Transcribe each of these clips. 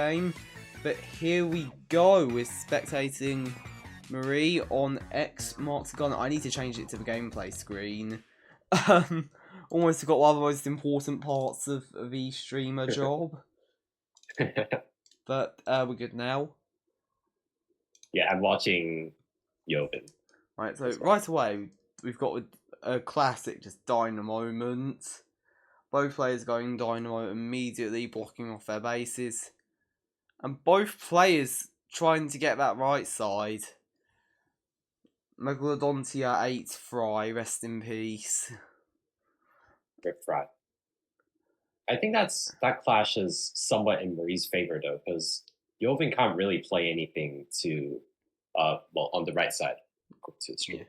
game. But here we go, we're spectating Marie on X marks the gun. I need to change it to the gameplay screen. Almost forgot one of the most important parts of the streamer job. But we're good now. Yeah, I'm watching Ljovynn. Right, so right away, we've got a classic just dino moment. Both players going dynamo immediately, blocking off their bases. And both players trying to get that right side. Megalodontia 8 Fry, rest in peace. Rip Fry. I think that clashes somewhat in Marie's favor though, because Ljovynn can't really play anything to on the right side to the stream.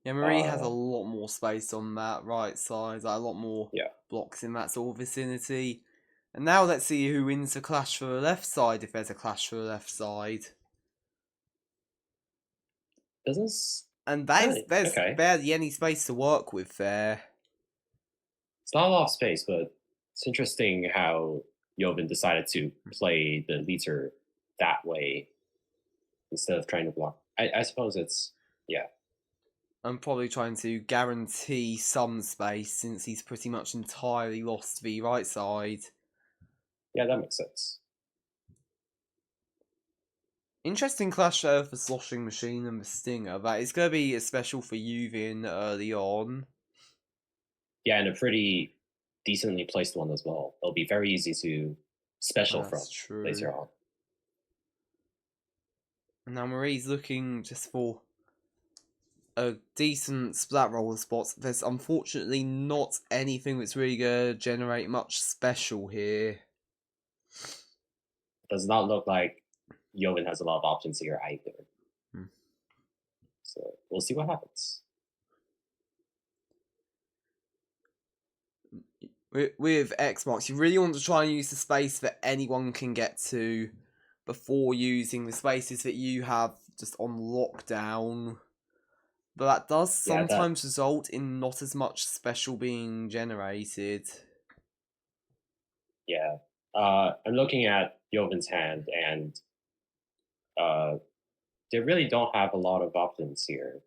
Yeah, Marie has a lot more space on that right side, like a lot more blocks in that sort of vicinity. And now let's see who wins the clash for the left side, if there's a clash for the left side. And there's barely any space to work with there. It's not a lot of space, but it's interesting how Ljovynn decided to play the leader that way instead of trying to block. I suppose it's, I'm probably trying to guarantee some space since he's pretty much entirely lost the right side. Yeah, that makes sense. Interesting clash there for Sloshing Machine and the Stinger. That is going to be a special for Ljovynn early on. Yeah, and a pretty decently placed one as well. It'll be very easy to special from later on. Now Marie's looking just for a decent splat roller spot. There's unfortunately not anything that's really going to generate much special here. Does not look like Ljovynn has a lot of options here either. So we'll see what happens. With X marks, you really want to try and use the space that anyone can get to before using the spaces that you have just on lockdown. But that does sometimes result in not as much special being generated. Yeah. I'm looking at Ljovynn's hand, and they really don't have a lot of options here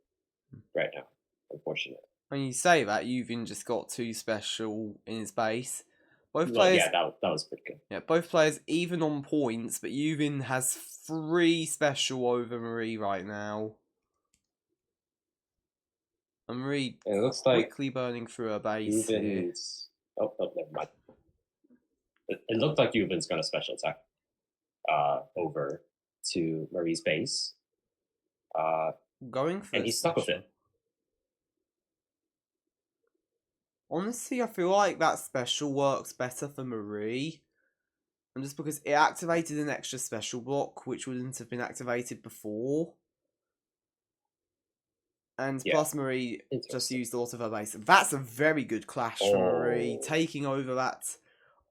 right now, unfortunately. When you say that, Ljovynn just got 2 special in his base. Both Well, players, yeah, that was pretty good. Yeah, both players even on points, but Ljovynn has 3 special over Marie right now. And Marie quickly burning through her base here. Oh, never mind. It looked like Ljovynn's going to special attack over to Marie's base. Going for and he's stuck with it. Honestly, I feel like that special works better for Marie. And just because it activated an extra special block, which wouldn't have been activated before. And plus Marie just used a lot of her base. That's a very good clash for Marie, taking over that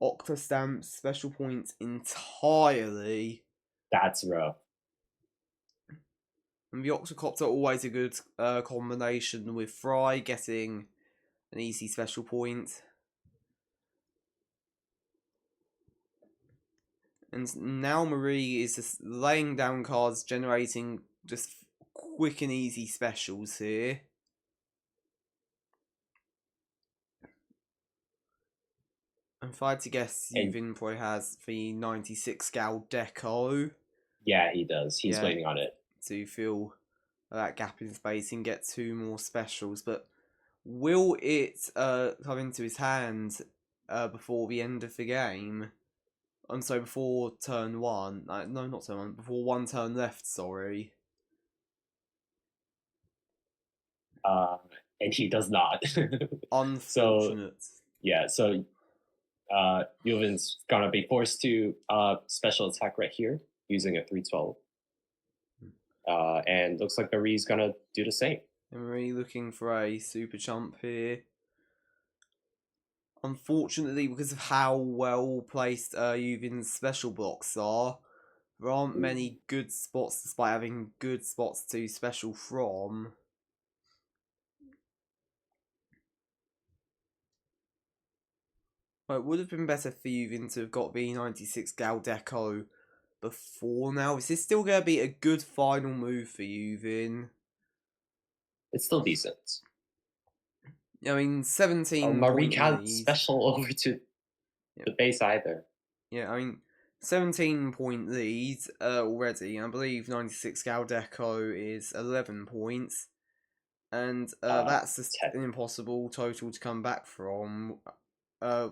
Octostamp special point entirely. That's rough. And the Octocopter always a good combination with Fry getting an easy special point. And now Marie is just laying down cards, generating just quick and easy specials here. And if I had to guess, Ljovynn probably has the 96 scale deco. Yeah, he does. He's waiting on it. To fill that gap in space and get 2 more specials. But will it come into his hand before the end of the game? So before turn 1. No, not turn 1. Before 1 turn left, sorry. And he does not. Unfortunate. So Ljovynn's gonna be forced to special attack right here using a 312. And looks like Marie's gonna do the same. Marie looking for a super chump here. Unfortunately, because of how well placed Ljovynn's special blocks are, there aren't many good spots despite having good spots to special from. Well, it would have been better for Ljovynn to have got the 96 Gal Deco before now. Is this still going to be a good final move for Ljovynn? It's still decent. I mean, 17 Marie point can't lead. special over to the base either. Yeah, I mean, 17-point lead already. I believe 96 Gal Deco is 11 points. And that's just 10. an impossible total to come back from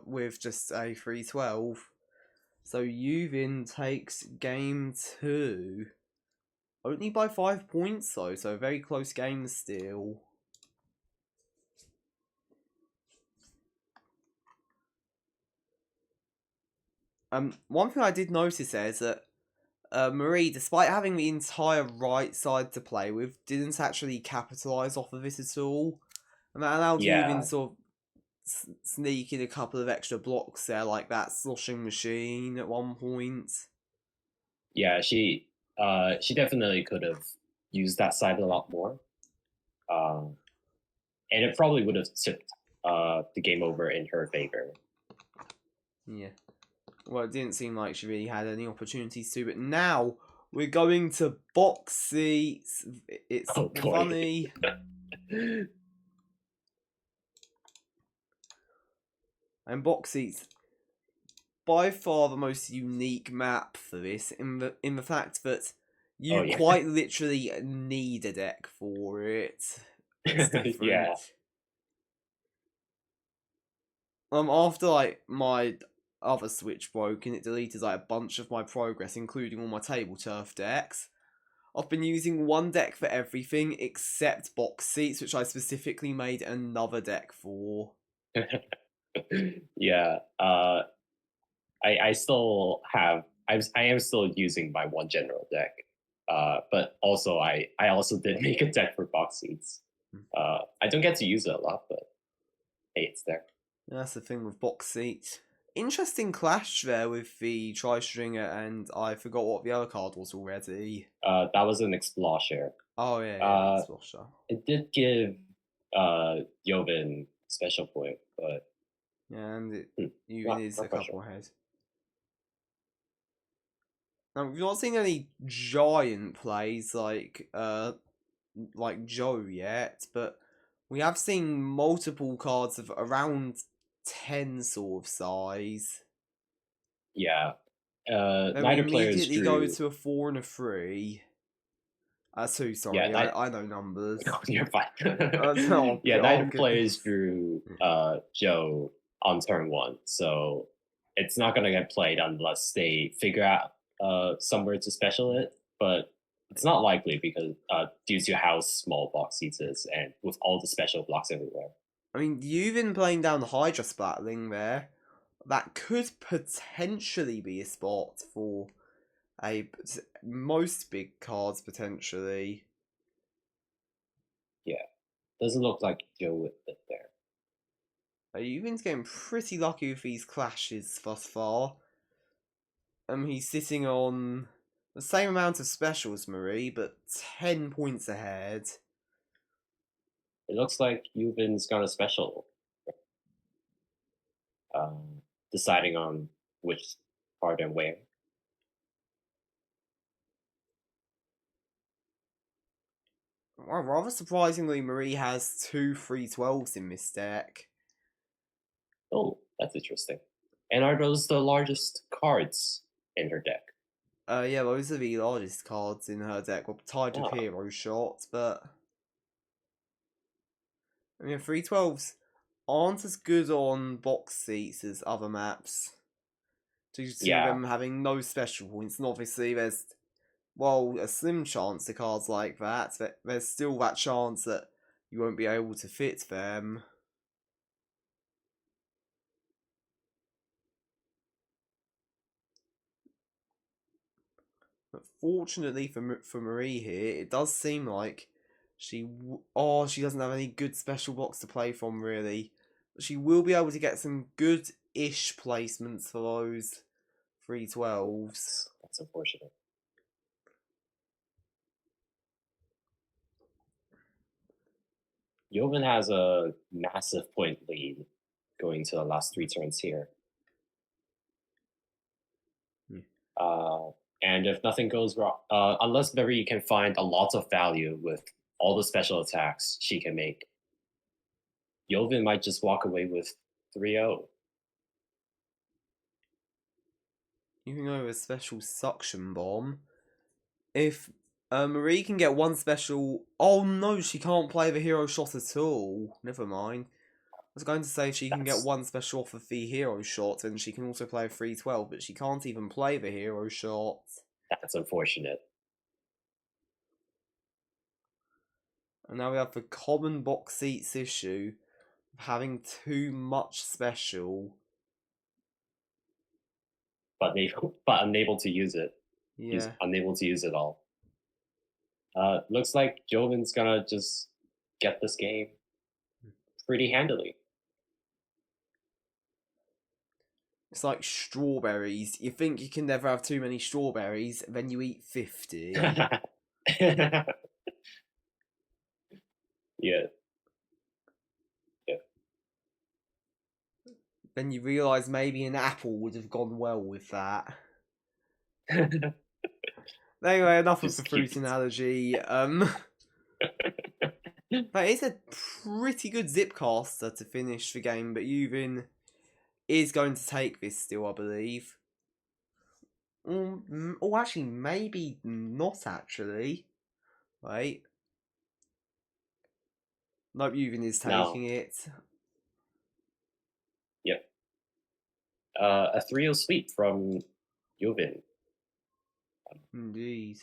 with just a 312. So Ljovynn takes game 2. Only by 5 points though, so a very close game still. One thing I did notice there is that Marie, despite having the entire right side to play with, didn't actually capitalise off of it at all. And that allowed Ljovynn to sort of sneak in a couple of extra blocks there, like that sloshing machine at one point. Yeah, she definitely could have used that side a lot more. And it probably would have tipped the game over in her favor. Yeah. Well, it didn't seem like she really had any opportunities to, but now we're going to box seats. It's funny. And box seats, by far the most unique map for this, in the fact that you quite literally need a deck for it. It's different. Yeah. After like my other Switch broke and it deleted like a bunch of my progress, including all my Tableturf decks, I've been using one deck for everything except box seats, which I specifically made another deck for. Yeah. I still have. I am still using my one general deck. But also I also did make a deck for box seats. I don't get to use it a lot, but hey, it's there. That's the thing with box seats. Interesting clash there with the Tri-Stringer, and I forgot what the other card was already. That was an Explosher. Oh yeah, Explosher. It did give Ljovynn special point, but yeah, and Ljovynn is a couple ahead. Now we've not seen any giant plays like Joe yet, but we have seen multiple cards of around 10 sort of size. Yeah. Then neither we players immediately drew. go to a 4 and a 3. 2, sorry. Yeah, I know numbers. No, you're fine. Oh, yeah, oh, neither goodness. players drew Joe on turn 1, so it's not gonna get played unless they figure out somewhere to special it. But it's not likely because due to how small box seats is and with all the special blocks everywhere. I mean, you've been playing down the Hydra Splatling there. That could potentially be a spot for most big cards, potentially. Yeah, doesn't look like Joe would fit there. You've been getting pretty lucky with these clashes thus far. He's sitting on the same amount of specials, Marie, but 10 points ahead. It looks like Ljovynn's got a special. Deciding on which card and where. Well, rather surprisingly, Marie has 2 312s in this deck. Oh, that's interesting. And are those the largest cards in her deck? Yeah, those are the largest cards in her deck. Well, tied with Hero Shot, but I mean, 312s aren't as good on box seats as other maps. Due to them having no special points, and obviously there's, well, a slim chance to cards like that. There's still that chance that you won't be able to fit them. But fortunately for Marie here, it does seem like she doesn't have any good special blocks to play from, really. But she will be able to get some good-ish placements for those 312s. That's unfortunate. Ljovynn has a massive point lead going to the last 3 turns here. And if nothing goes wrong, unless Marie can find a lot of value with all the special attacks she can make, Ljovynn might just walk away with 3-0. Even though a special suction bomb. If Marie can get one special... Oh no, she can't play the hero shot at all. Never mind. I was going to say if she can get That's one special off of the hero shot, then she can also play a 312, but she can't even play the hero shot. that's unfortunate. And now we have the common box seats issue of having too much special. But unable to use it. He's Yeah. unable to use it all. Looks like Jovin's gonna just get this game pretty handily. It's like strawberries. You think you can never have too many strawberries, then you eat 50. Yeah. Yeah. Then you realise maybe an apple would have gone well with that. Anyway, enough of Just the keep fruit analogy. That is a pretty good zipcaster to finish the game, but Ljovynn is going to take this still, I believe. Oh, actually, maybe not, actually. Wait. Nope, Ljovynn is No. taking it. Yep. A 3-0 sweep from Ljovynn. Indeed.